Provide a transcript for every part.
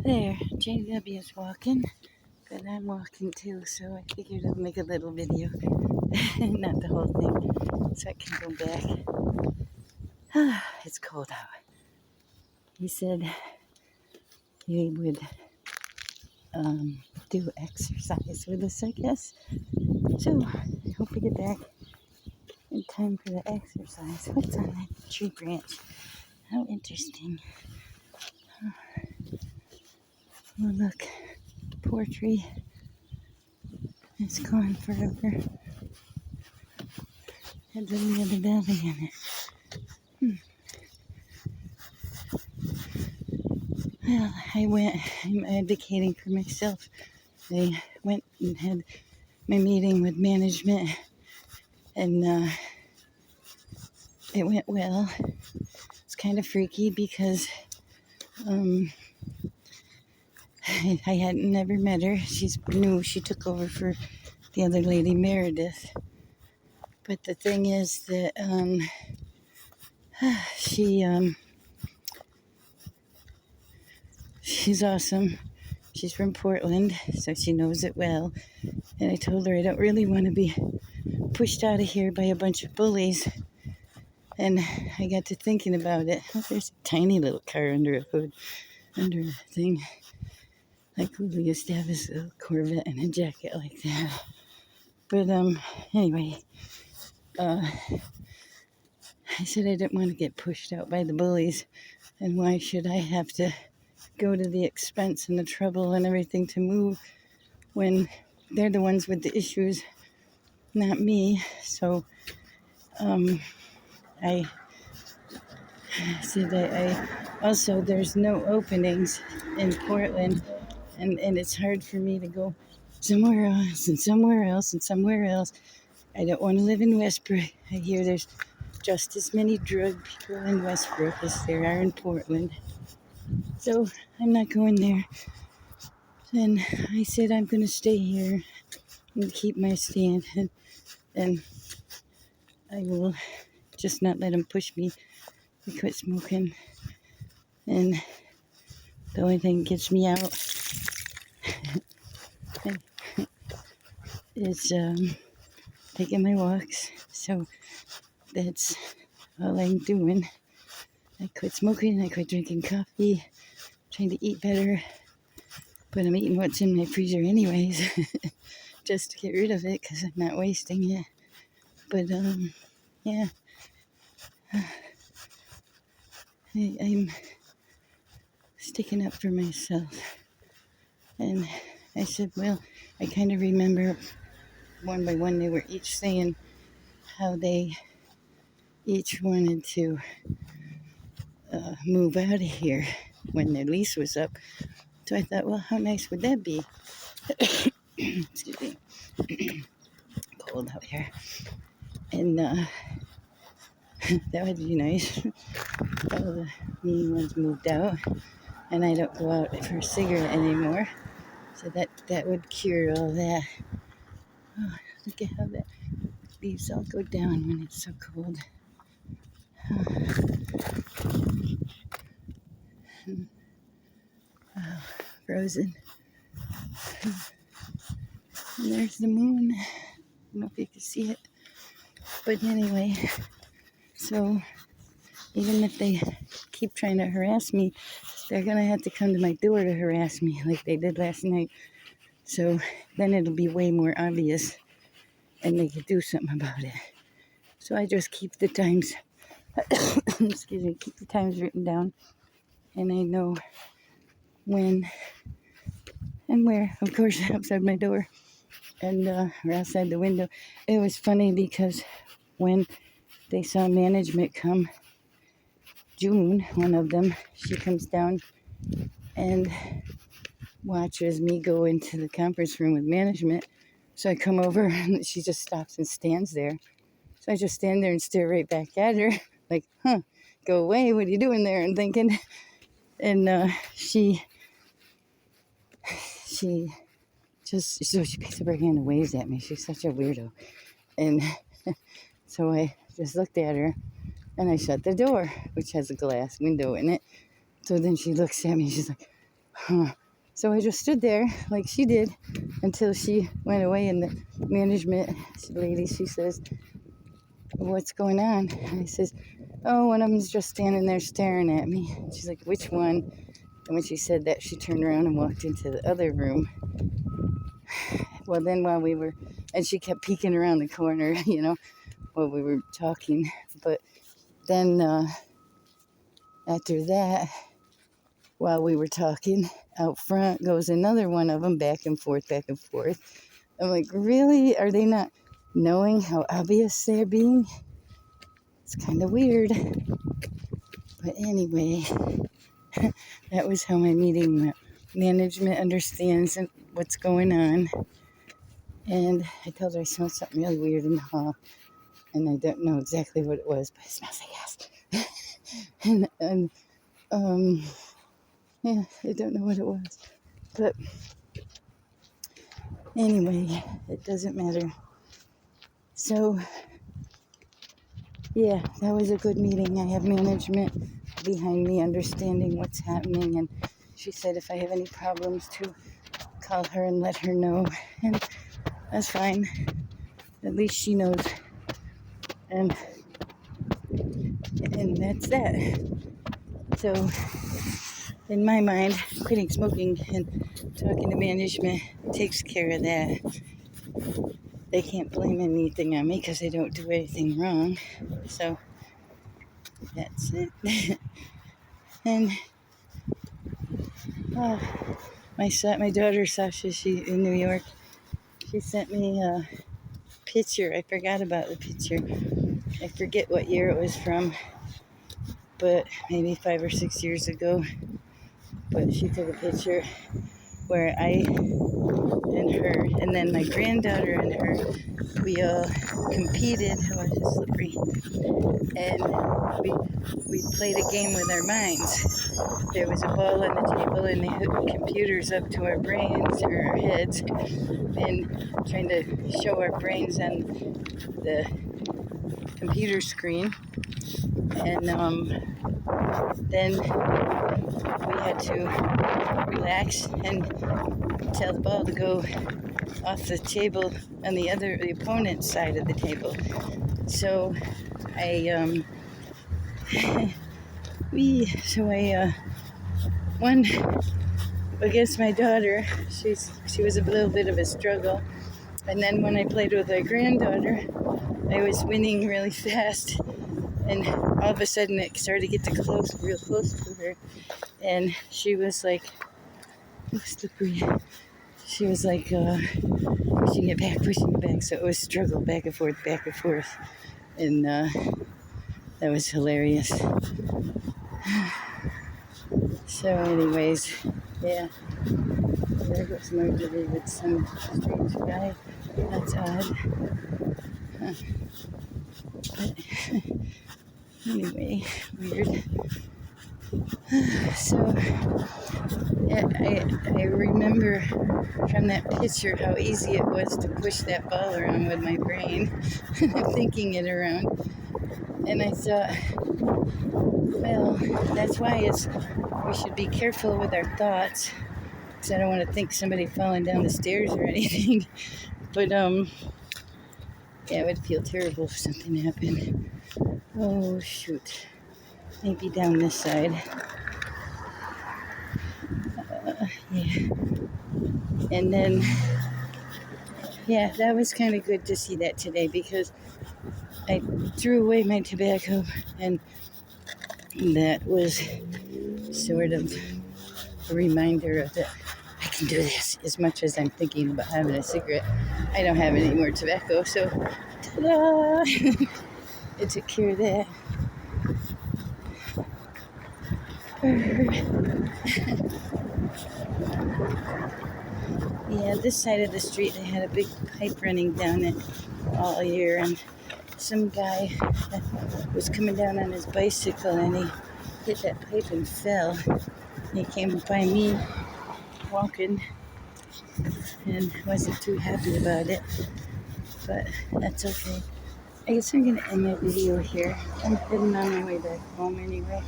There, JW is walking, but I'm walking too, so I figured I'd make a little video. Not the whole thing, so I can go back. It's cold out. He said he would do exercise with us, I guess. So I hope we get back in time for the exercise. What's on that tree branch? How interesting. Oh, look, poor tree. It's gone forever. Had really other belly in it. Well, I'm advocating for myself. I went and had my meeting with management, and it went well. It's kind of freaky because I hadn't never met her. She's new. She took over for the other lady, Meredith. But the thing is that she's awesome. She's from Portland, so she knows it well. And I told her I don't really want to be pushed out of here by a bunch of bullies. And I got to thinking about it. Oh, there's a tiny little car under a hood, under a thing. Like we used to have his little Corvette and a jacket like that. But anyway, I said I didn't want to get pushed out by the bullies. And why should I have to go to the expense and the trouble and everything to move when they're the ones with the issues, not me? So I said I also, there's no openings in Portland, and it's hard for me to go somewhere else and somewhere else and somewhere else. I don't want to live in Westbrook. I hear there's just as many drug people in Westbrook as there are in Portland. So I'm not going there. And I said I'm going to stay here and keep my stand, and I will just not let them push me to quit smoking. And the only thing that gets me out is taking my walks. So that's all I'm doing. I quit smoking, I quit drinking coffee, trying to eat better. But I'm eating what's in my freezer anyways, just to get rid of it because I'm not wasting it. But yeah, I'm sticking up for myself. And I said, well, I kind of remember one by one they were each saying how they each wanted to move out of here when their lease was up. So I thought, well, how nice would that be? Excuse me. Cold out here. And that would be nice. All the mean ones moved out, and I don't go out for a cigarette anymore. So that would cure all that. Oh, look at how the leaves all go down when it's so cold. Oh, frozen. And there's the moon. I don't know if you can see it. But anyway, so even if they keep trying to harass me, they're going to have to come to my door to harass me like they did last night. So then it'll be way more obvious and they could do something about it. So I just keep the times, excuse me, keep the times written down. And I know when and where, of course, outside my door and or outside the window. It was funny because when they saw management come, June, one of them, she comes down and watches me go into the conference room with management. So I come over and she just stops and stands there. So I just stand there and stare right back at her like, go away, what are you doing there? And thinking, and she just, so she picks up her hand and waves at me. She's such a weirdo. And so I just looked at her and I shut the door, which has a glass window in it. So then she looks at me, she's like, huh. So I just stood there like she did until she went away, and the management lady, she says, what's going on? And I says, oh, one of them's just standing there staring at me. She's like, which one? And when she said that, she turned around and walked into the other room. Well, then and she kept peeking around the corner, while we were talking. But then after that, while we were talking, out front goes another one of them, back and forth, back and forth. I'm like, really? Are they not knowing how obvious they're being? It's kind of weird. But anyway, that was how my meeting went. Management understands what's going on. And I told her I smelled something really weird in the hall. And I don't know exactly what it was, but it smells like gas. and yeah, I don't know what it was. But anyway, it doesn't matter. So, yeah, that was a good meeting. I have management behind me understanding what's happening. And she said if I have any problems to call her and let her know. And that's fine. At least she knows. And that's that. So, in my mind, quitting smoking and talking to management takes care of that. They can't blame anything on me because I don't do anything wrong. So, that's it. And my daughter Sasha, she in New York, she sent me a picture. I forgot about the picture. I forget what year it was from, but maybe 5 or 6 years ago. But she took a picture where I and her, and then my granddaughter and her, we all competed. Oh, it's slippery. And we played a game with our minds. There was a ball on the table, and they hooked computers up to our brains or our heads, and trying to show our brains on the computer screen. And then we had to relax and tell the ball to go off the table on the opponent's side of the table. So I won against my daughter. She was a little bit of a struggle. And then when I played with my granddaughter, I was winning really fast. And all of a sudden it started to get real close to her. And she was like, oh, slippery. She was like pushing it back. So it was struggle back and forth. And that was hilarious. So anyways, yeah. There goes Marjorie with some strange guy. That's odd. Huh. But anyway, weird. So yeah, I remember from that picture how easy it was to push that ball around with my brain, thinking it around. And I thought, well, that's why we should be careful with our thoughts, because I don't want to think somebody falling down the stairs or anything. But yeah, it would feel terrible if something happened. Oh shoot, maybe down this side. Yeah, and then yeah, that was kind of good to see that today, because I threw away my tobacco, and that was sort of a reminder of that I can do this. As much as I'm thinking about having a cigarette, I don't have any more tobacco, so ta-da! It took care of that. Yeah, this side of the street, they had a big pipe running down it all year, and some guy was coming down on his bicycle, and he hit that pipe and fell. He came by me walking and wasn't too happy about it, but that's okay. I guess I'm going to end my video here. I'm heading on my way back home anyway.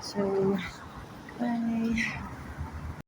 So